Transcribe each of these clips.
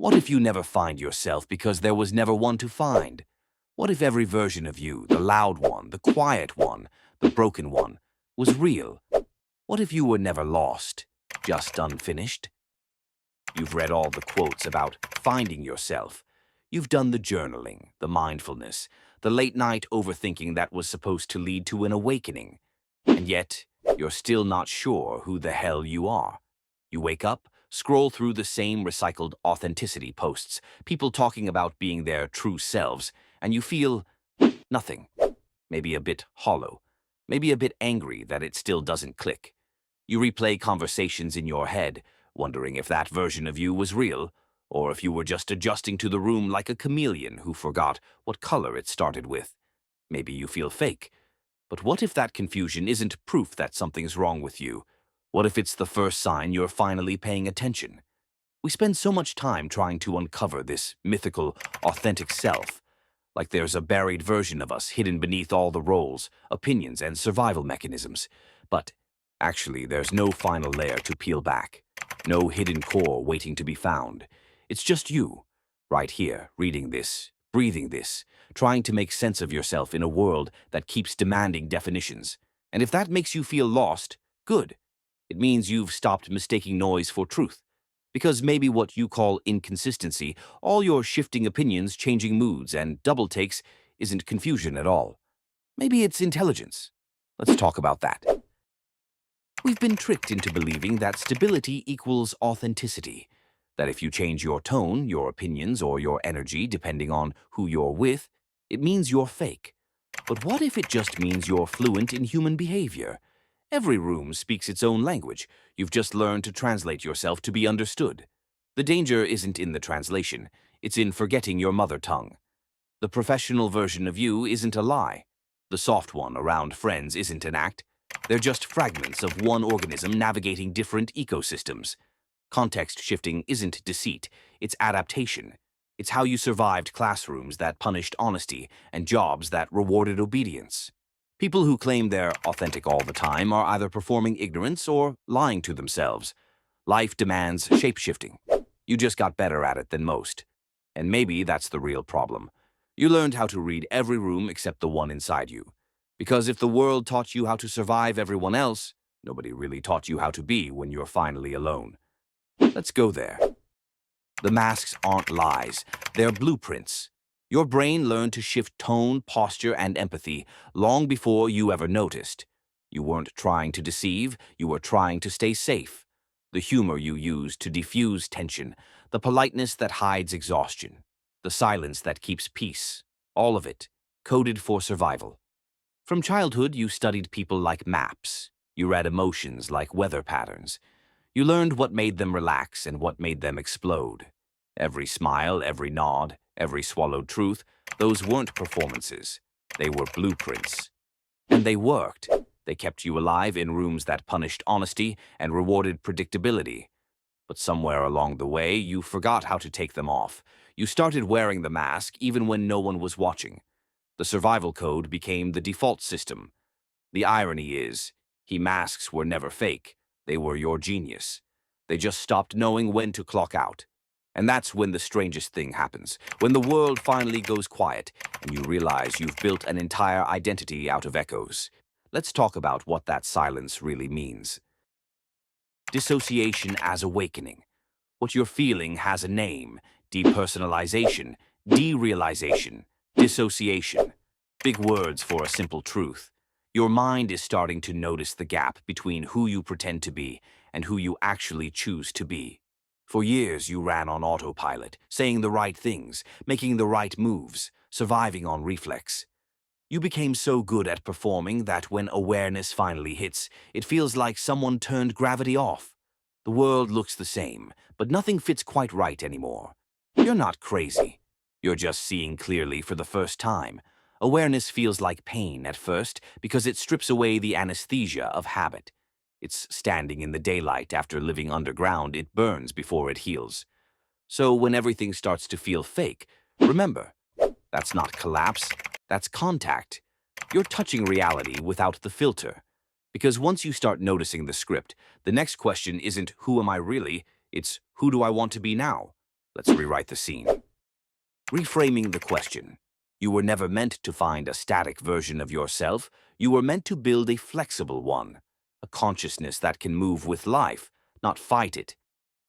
What if you never find yourself because there was never one to find? What if every version of you, the loud one, the quiet one, the broken one, was real? What if you were never lost, just unfinished? You've read all the quotes about finding yourself. You've done the journaling, the mindfulness, the late-night overthinking that was supposed to lead to an awakening. And yet, you're still not sure who the hell you are. You wake up, scroll through the same recycled authenticity posts, people talking about being their true selves, and you feel nothing. Maybe a bit hollow. Maybe a bit angry that it still doesn't click. You replay conversations in your head, wondering if that version of you was real, or if you were just adjusting to the room like a chameleon who forgot what color it started with. Maybe you feel fake. But what if that confusion isn't proof that something's wrong with you? What if it's the first sign you're finally paying attention? We spend so much time trying to uncover this mythical, authentic self, like there's a buried version of us hidden beneath all the roles, opinions, and survival mechanisms. But actually, there's no final layer to peel back, no hidden core waiting to be found. It's just you, right here, reading this, breathing this, trying to make sense of yourself in a world that keeps demanding definitions. And if that makes you feel lost, good. It means you've stopped mistaking noise for truth. Because maybe what you call inconsistency, all your shifting opinions, changing moods, and double takes isn't confusion at all. Maybe it's intelligence. Let's talk about that. We've been tricked into believing that stability equals authenticity. That if you change your tone, your opinions, or your energy depending on who you're with, it means you're fake. But what if it just means you're fluent in human behavior? Every room speaks its own language. You've just learned to translate yourself to be understood. The danger isn't in the translation. It's in forgetting your mother tongue. The professional version of you isn't a lie. The soft one around friends isn't an act. They're just fragments of one organism navigating different ecosystems. Context shifting isn't deceit. It's adaptation. It's how you survived classrooms that punished honesty and jobs that rewarded obedience. People who claim they're authentic all the time are either performing ignorance or lying to themselves. Life demands shape-shifting. You just got better at it than most. And maybe that's the real problem. You learned how to read every room except the one inside you. Because if the world taught you how to survive everyone else, nobody really taught you how to be when you're finally alone. Let's go there. The masks aren't lies. They're blueprints. Your brain learned to shift tone, posture, and empathy long before you ever noticed. You weren't trying to deceive, you were trying to stay safe. The humor you used to diffuse tension, the politeness that hides exhaustion, the silence that keeps peace, all of it, coded for survival. From childhood, you studied people like maps. You read emotions like weather patterns. You learned what made them relax and what made them explode. Every smile, every nod, every swallowed truth, those weren't performances. They were blueprints. And they worked. They kept you alive in rooms that punished honesty and rewarded predictability. But somewhere along the way, you forgot how to take them off. You started wearing the mask even when no one was watching. The survival code became the default system. The irony is, masks were never fake. They were your genius. They just stopped knowing when to clock out. And that's when the strangest thing happens, when the world finally goes quiet and you realize you've built an entire identity out of echoes. Let's talk about what that silence really means. Dissociation as awakening. What you're feeling has a name: depersonalization, derealization, dissociation. Big words for a simple truth. Your mind is starting to notice the gap between who you pretend to be and who you actually choose to be. For years, you ran on autopilot, saying the right things, making the right moves, surviving on reflex. You became so good at performing that when awareness finally hits, it feels like someone turned gravity off. The world looks the same, but nothing fits quite right anymore. You're not crazy. You're just seeing clearly for the first time. Awareness feels like pain at first because it strips away the anesthesia of habit. It's standing in the daylight after living underground. It burns before it heals. So when everything starts to feel fake, remember, that's not collapse, that's contact. You're touching reality without the filter. Because once you start noticing the script, the next question isn't who am I really, it's who do I want to be now? Let's rewrite the scene. Reframing the question. You were never meant to find a static version of yourself. You were meant to build a flexible one, a consciousness that can move with life, not fight it.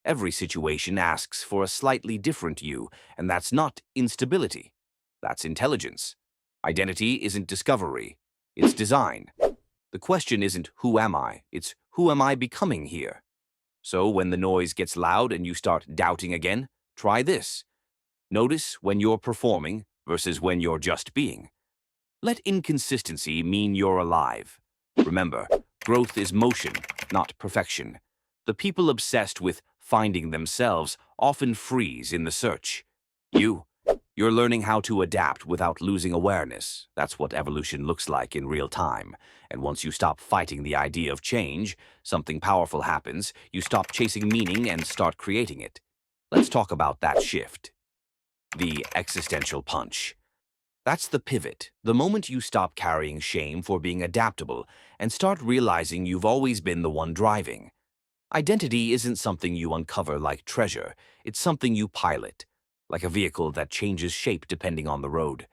Every situation asks for a slightly different you, and that's not instability. That's intelligence. Identity isn't discovery. It's design. The question isn't who am I, it's who am I becoming here? So when the noise gets loud and you start doubting again, try this. Notice when you're performing versus when you're just being. Let inconsistency mean you're alive. Remember, growth is motion, not perfection. The people obsessed with finding themselves often freeze in the search. You're learning how to adapt without losing awareness. That's what evolution looks like in real time. And once you stop fighting the idea of change, something powerful happens. You stop chasing meaning and start creating it. Let's talk about that shift. The existential punch. That's the pivot, the moment you stop carrying shame for being adaptable and start realizing you've always been the one driving. Identity isn't something you uncover like treasure, it's something you pilot, like a vehicle that changes shape depending on the road.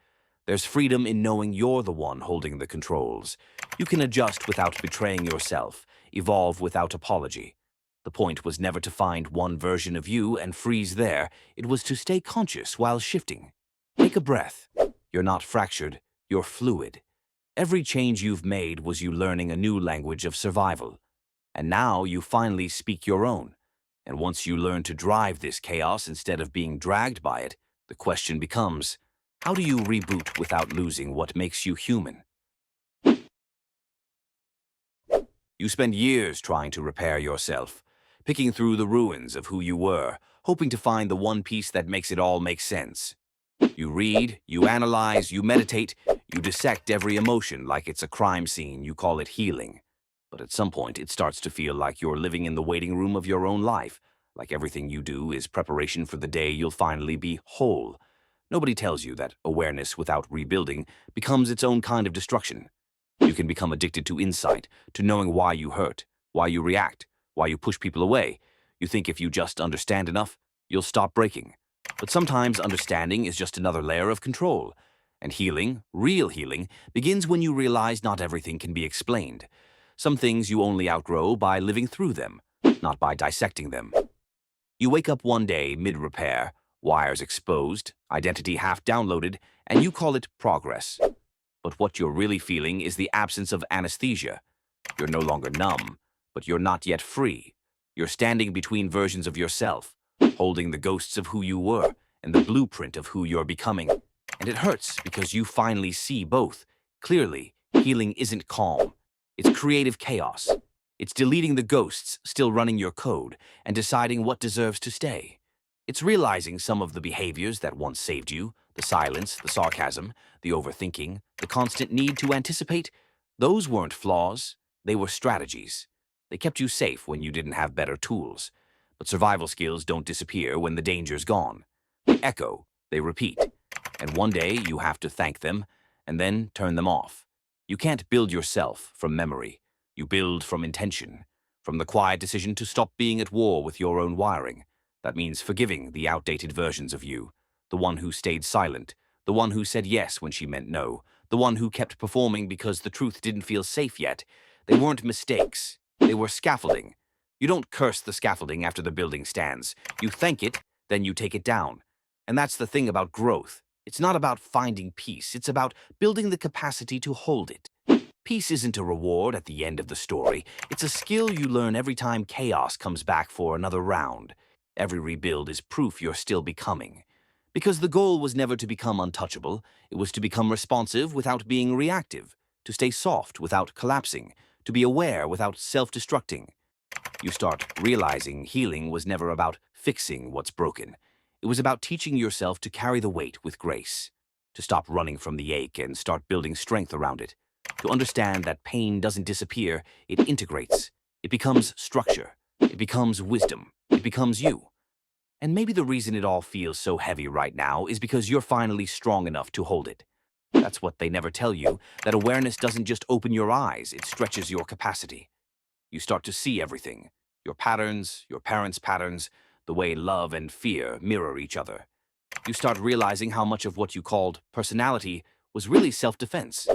There's freedom in knowing you're the one holding the controls. You can adjust without betraying yourself, evolve without apology. The point was never to find one version of you and freeze there, it was to stay conscious while shifting. Take a breath. You're not fractured, you're fluid. Every change you've made was you learning a new language of survival. And now you finally speak your own. And once you learn to drive this chaos instead of being dragged by it, the question becomes, how do you reboot without losing what makes you human? You spend years trying to repair yourself, picking through the ruins of who you were, hoping to find the one piece that makes it all make sense. You read, you analyze, you meditate, you dissect every emotion like it's a crime scene, you call it healing. But at some point, it starts to feel like you're living in the waiting room of your own life, like everything you do is preparation for the day you'll finally be whole. Nobody tells you that awareness without rebuilding becomes its own kind of destruction. You can become addicted to insight, to knowing why you hurt, why you react, why you push people away. You think if you just understand enough, you'll stop breaking. But sometimes understanding is just another layer of control. And healing, real healing, begins when you realize not everything can be explained. Some things you only outgrow by living through them, not by dissecting them. You wake up one day mid-repair, wires exposed, identity half downloaded, and you call it progress. But what you're really feeling is the absence of anesthesia. You're no longer numb, but you're not yet free. You're standing between versions of yourself, holding the ghosts of who you were and the blueprint of who you're becoming. And it hurts because you finally see both. Clearly, healing isn't calm. It's creative chaos. It's deleting the ghosts still running your code and deciding what deserves to stay. It's realizing some of the behaviors that once saved you, the silence, the sarcasm, the overthinking, the constant need to anticipate. Those weren't flaws, they were strategies. They kept you safe when you didn't have better tools. But survival skills don't disappear when the danger's gone. They echo, they repeat. And one day you have to thank them and then turn them off. You can't build yourself from memory. You build from intention, from the quiet decision to stop being at war with your own wiring. That means forgiving the outdated versions of you, the one who stayed silent, the one who said yes when she meant no, the one who kept performing because the truth didn't feel safe yet. They weren't mistakes. They were scaffolding. You don't curse the scaffolding after the building stands. You thank it, then you take it down. And that's the thing about growth. It's not about finding peace. It's about building the capacity to hold it. Peace isn't a reward at the end of the story. It's a skill you learn every time chaos comes back for another round. Every rebuild is proof you're still becoming. Because the goal was never to become untouchable, it was to become responsive without being reactive, to stay soft without collapsing, to be aware without self-destructing. You start realizing healing was never about fixing what's broken. It was about teaching yourself to carry the weight with grace, to stop running from the ache and start building strength around it, to understand that pain doesn't disappear, it integrates. It becomes structure. It becomes wisdom. It becomes you. And maybe the reason it all feels so heavy right now is because you're finally strong enough to hold it. That's what they never tell you, that awareness doesn't just open your eyes, it stretches your capacity. You start to see everything, your patterns, your parents' patterns, the way love and fear mirror each other. You start realizing how much of what you called personality was really self-defense.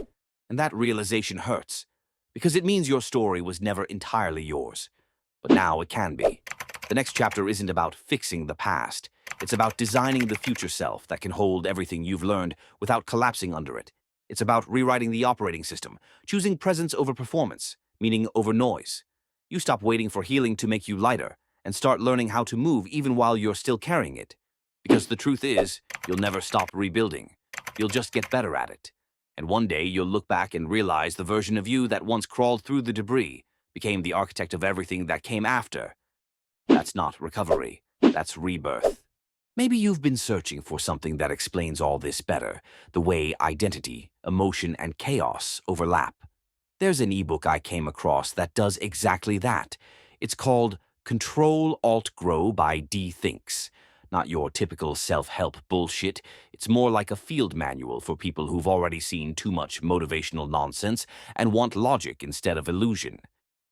And that realization hurts, because it means your story was never entirely yours. But now it can be. The next chapter isn't about fixing the past. It's about designing the future self that can hold everything you've learned without collapsing under it. It's about rewriting the operating system, choosing presence over performance, meaning over noise. You stop waiting for healing to make you lighter and start learning how to move even while you're still carrying it. Because the truth is, you'll never stop rebuilding. You'll just get better at it. And one day you'll look back and realize the version of you that once crawled through the debris became the architect of everything that came after. That's not recovery. That's rebirth. Maybe you've been searching for something that explains all this better, the way identity, emotion, and chaos overlap. There's an ebook I came across that does exactly that. It's called Control-Alt-Grow by D. Thinks. Not your typical self-help bullshit. It's more like a field manual for people who've already seen too much motivational nonsense and want logic instead of illusion.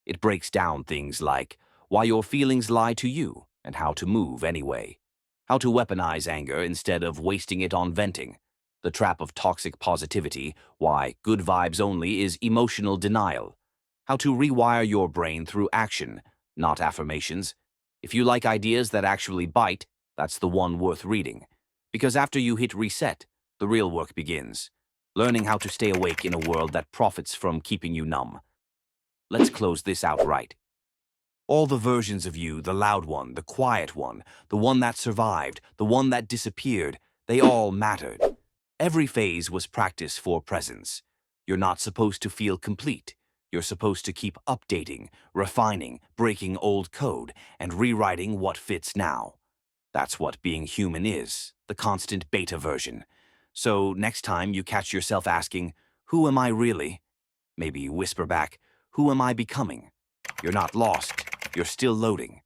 It breaks down things like why your feelings lie to you and how to move anyway. How to weaponize anger instead of wasting it on venting. The trap of toxic positivity, why good vibes only is emotional denial. How to rewire your brain through action, not affirmations. If you like ideas that actually bite, that's the one worth reading. Because after you hit reset, the real work begins. Learning how to stay awake in a world that profits from keeping you numb. Let's close this out right. All the versions of you, the loud one, the quiet one, the one that survived, the one that disappeared, they all mattered. Every phase was practice for presence. You're not supposed to feel complete. You're supposed to keep updating, refining, breaking old code, and rewriting what fits now. That's what being human is, the constant beta version. So next time you catch yourself asking, "Who am I really?" maybe whisper back, "Who am I becoming?" You're not lost. You're still loading.